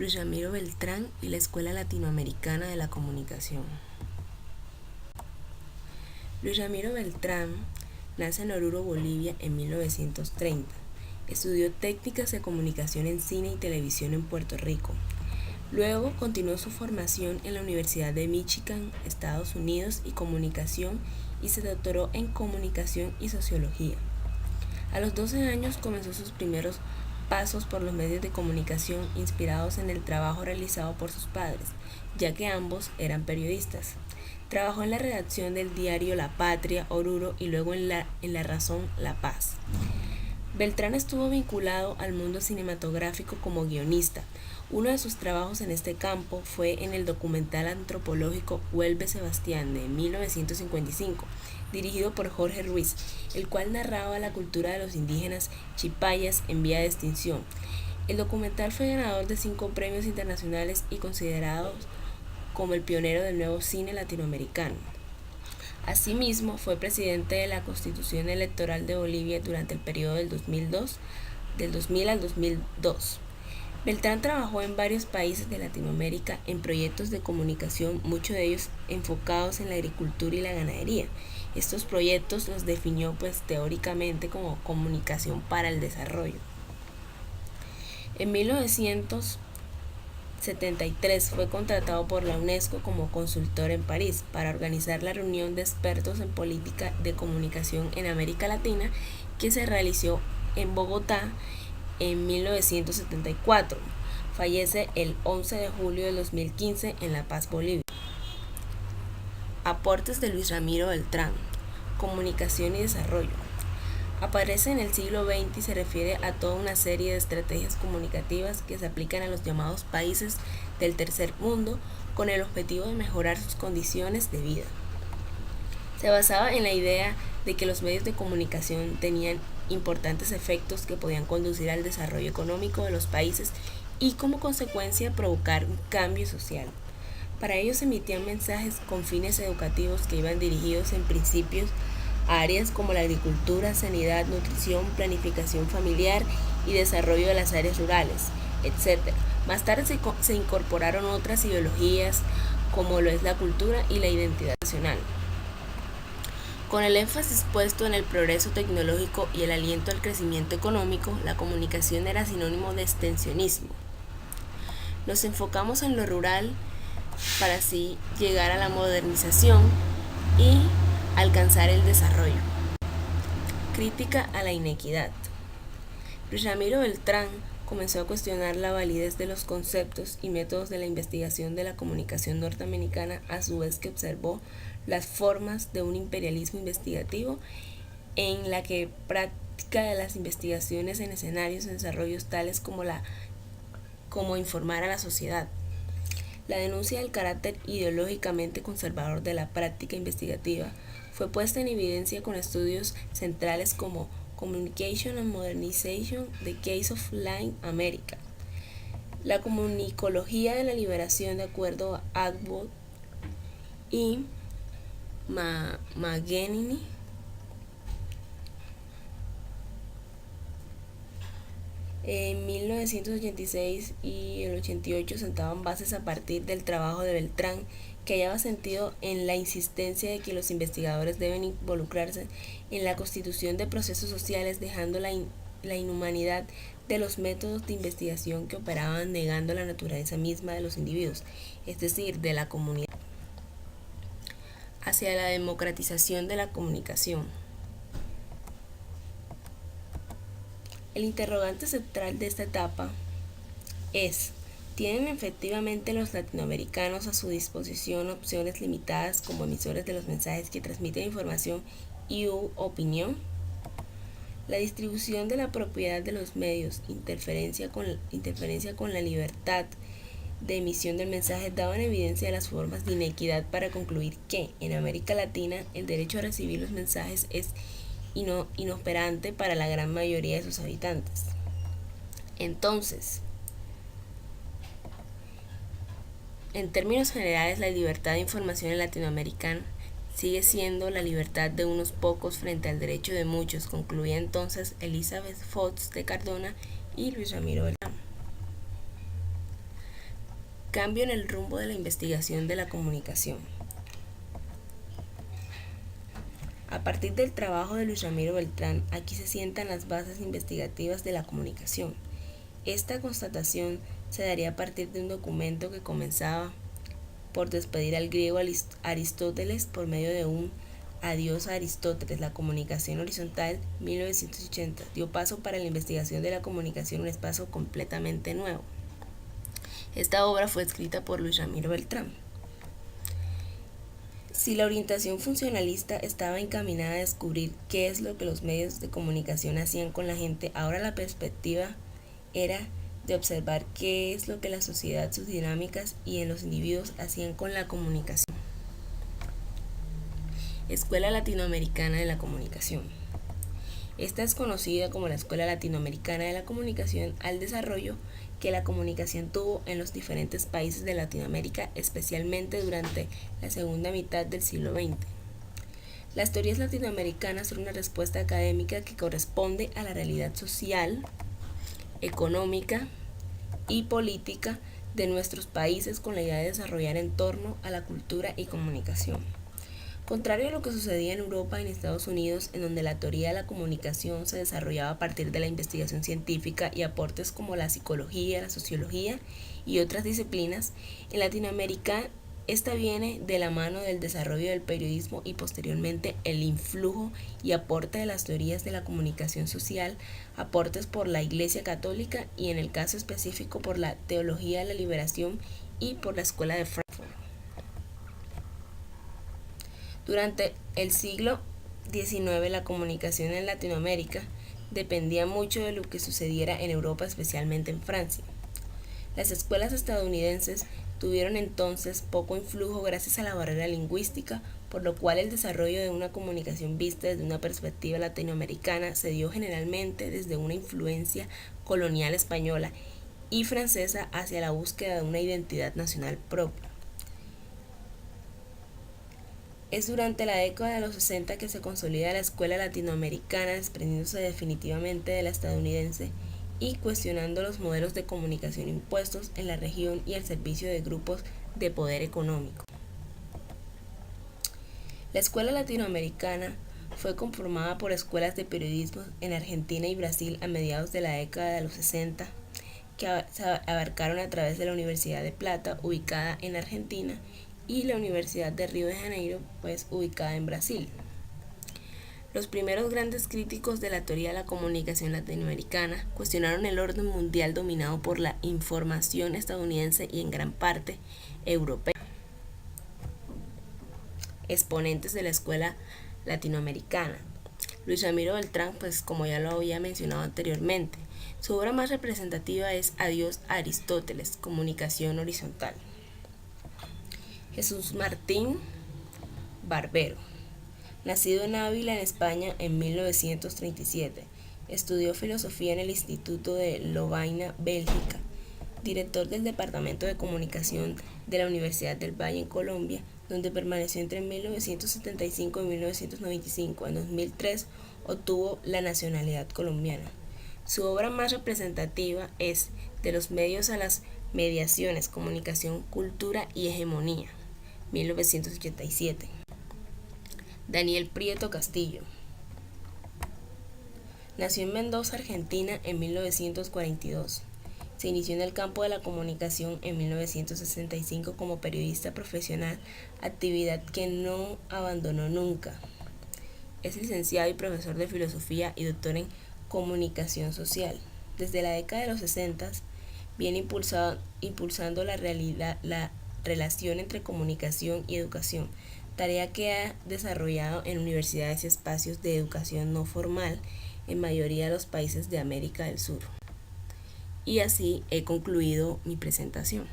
Luis Ramiro Beltrán y la Escuela Latinoamericana de la Comunicación. Luis Ramiro Beltrán nace en Oruro, Bolivia, en 1930. Estudió técnicas de comunicación en cine y televisión en Puerto Rico. Luego continuó su formación en la Universidad de Michigan, Estados Unidos, y comunicación, y se doctoró en comunicación y sociología. A los 12 años comenzó sus primeros pasos por los medios de comunicación, inspirados en el trabajo realizado por sus padres, ya que ambos eran periodistas. Trabajó en la redacción del diario La Patria, Oruro, y luego en La Razón, La Paz. Beltrán estuvo vinculado al mundo cinematográfico como guionista. Uno de sus trabajos en este campo fue en el documental antropológico Huelve Sebastián de 1955, dirigido por Jorge Ruiz, el cual narraba la cultura de los indígenas chipayas en vía de extinción. El documental fue ganador de 5 premios internacionales y considerado como el pionero del nuevo cine latinoamericano. Asimismo, fue presidente de la Constitución Electoral de Bolivia durante el periodo del 2000 al 2002. Beltrán trabajó en varios países de Latinoamérica en proyectos de comunicación, muchos de ellos enfocados en la agricultura y la ganadería. Estos proyectos los definió teóricamente como comunicación para el desarrollo. En 1973 fue contratado por la UNESCO como consultor en París para organizar la reunión de expertos en política de comunicación en América Latina, que se realizó en Bogotá en 1974. Fallece el 11 de julio de 2015 en La Paz, Bolivia. Aportes de Luis Ramiro Beltrán. Comunicación y desarrollo. Aparece en el siglo XX y se refiere a toda una serie de estrategias comunicativas que se aplican a los llamados países del tercer mundo con el objetivo de mejorar sus condiciones de vida. Se basaba en la idea de que los medios de comunicación tenían importantes efectos que podían conducir al desarrollo económico de los países y como consecuencia provocar un cambio social. Para ello se emitían mensajes con fines educativos que iban dirigidos en principios a áreas como la agricultura, sanidad, nutrición, planificación familiar y desarrollo de las áreas rurales, etc. Más tarde se incorporaron otras ideologías como lo es la cultura y la identidad nacional. Con el énfasis puesto en el progreso tecnológico y el aliento al crecimiento económico, la comunicación era sinónimo de extensionismo. Nos enfocamos en lo rural para así llegar a la modernización y alcanzar el desarrollo. Crítica a la inequidad. Luis Ramiro Beltrán comenzó a cuestionar la validez de los conceptos y métodos de la investigación de la comunicación norteamericana, a su vez que observó las formas de un imperialismo investigativo en la que práctica de las investigaciones en escenarios en desarrollos tales como informar a la sociedad. La denuncia del carácter ideológicamente conservador de la práctica investigativa fue puesta en evidencia con estudios centrales como Communication and Modernization: The Case of Latin America, la comunicología de la liberación de acuerdo a Atwood y Magenini. En 1986 y el 88 sentaban bases a partir del trabajo de Beltrán, que hallaba sentido en la insistencia de que los investigadores deben involucrarse en la constitución de procesos sociales, dejando la inhumanidad de los métodos de investigación que operaban negando la naturaleza misma de los individuos, es decir, de la comunidad, hacia la democratización de la comunicación. El interrogante central de esta etapa es: ¿tienen efectivamente los latinoamericanos a su disposición opciones limitadas como emisores de los mensajes que transmiten información y opinión? La distribución de la propiedad de los medios, interferencia con la libertad de emisión del mensaje daban evidencia de las formas de inequidad para concluir que, en América Latina, el derecho a recibir los mensajes es inoperante para la gran mayoría de sus habitantes. Entonces, en términos generales, la libertad de información en latinoamericana sigue siendo la libertad de unos pocos frente al derecho de muchos, concluía entonces Elizabeth Fox de Cardona y Luis Ramiro Beltrán. Cambio en el rumbo de la investigación de la comunicación. A partir del trabajo de Luis Ramiro Beltrán, aquí se sientan las bases investigativas de la comunicación. Esta constatación se daría a partir de un documento que comenzaba por despedir al griego Aristóteles por medio de un Adiós a Aristóteles, la comunicación horizontal, 1980. Dio paso para la investigación de la comunicación un espacio completamente nuevo. Esta obra fue escrita por Luis Ramiro Beltrán. Si la orientación funcionalista estaba encaminada a descubrir qué es lo que los medios de comunicación hacían con la gente, ahora la perspectiva era de observar qué es lo que la sociedad, sus dinámicas y en los individuos hacían con la comunicación. Escuela Latinoamericana de la Comunicación. Esta es conocida como la Escuela Latinoamericana de la Comunicación al desarrollo que la comunicación tuvo en los diferentes países de Latinoamérica, especialmente durante la segunda mitad del siglo XX. Las teorías latinoamericanas son una respuesta académica que corresponde a la realidad social, económica y política de nuestros países con la idea de desarrollar en torno a la cultura y comunicación. Contrario a lo que sucedía en Europa y en Estados Unidos, en donde la teoría de la comunicación se desarrollaba a partir de la investigación científica y aportes como la psicología, la sociología y otras disciplinas, en Latinoamérica esta viene de la mano del desarrollo del periodismo y posteriormente el influjo y aporte de las teorías de la comunicación social, aportes por la Iglesia Católica y en el caso específico por la teología de la liberación y por la Escuela de Frankfurt. Durante el siglo XIX la comunicación en Latinoamérica dependía mucho de lo que sucediera en Europa, especialmente en Francia. Las escuelas estadounidenses tuvieron entonces poco influjo gracias a la barrera lingüística, por lo cual el desarrollo de una comunicación vista desde una perspectiva latinoamericana se dio generalmente desde una influencia colonial española y francesa hacia la búsqueda de una identidad nacional propia. Es durante la década de los 60 que se consolida la escuela latinoamericana, desprendiéndose definitivamente de la estadounidense y cuestionando los modelos de comunicación impuestos en la región y al servicio de grupos de poder económico. La escuela latinoamericana fue conformada por escuelas de periodismo en Argentina y Brasil a mediados de la década de los 60, que se abarcaron a través de la Universidad de Plata, ubicada en Argentina, y la Universidad de Río de Janeiro, pues ubicada en Brasil. Los primeros grandes críticos de la teoría de la comunicación latinoamericana cuestionaron el orden mundial dominado por la información estadounidense y en gran parte europea. Exponentes de la escuela latinoamericana. Luis Ramiro Beltrán, pues como ya lo había mencionado anteriormente, su obra más representativa es Adiós a Aristóteles, comunicación horizontal. Jesús Martín Barbero. Nacido en Ávila, en España, en 1937, estudió filosofía en el Instituto de Lovaina, Bélgica, director del Departamento de Comunicación de la Universidad del Valle en Colombia, donde permaneció entre 1975 y 1995. En 2003 obtuvo la nacionalidad colombiana. Su obra más representativa es De los medios a las mediaciones, comunicación, cultura y hegemonía, 1987. Daniel Prieto Castillo. Nació en Mendoza, Argentina, en 1942. Se inició en el campo de la comunicación en 1965 como periodista profesional, actividad que no abandonó nunca. Es licenciado y profesor de filosofía y doctor en comunicación social. Desde la década de los 60 viene impulsando la relación entre comunicación y educación, tarea que ha desarrollado en universidades y espacios de educación no formal en mayoría de los países de América del Sur. Y así he concluido mi presentación.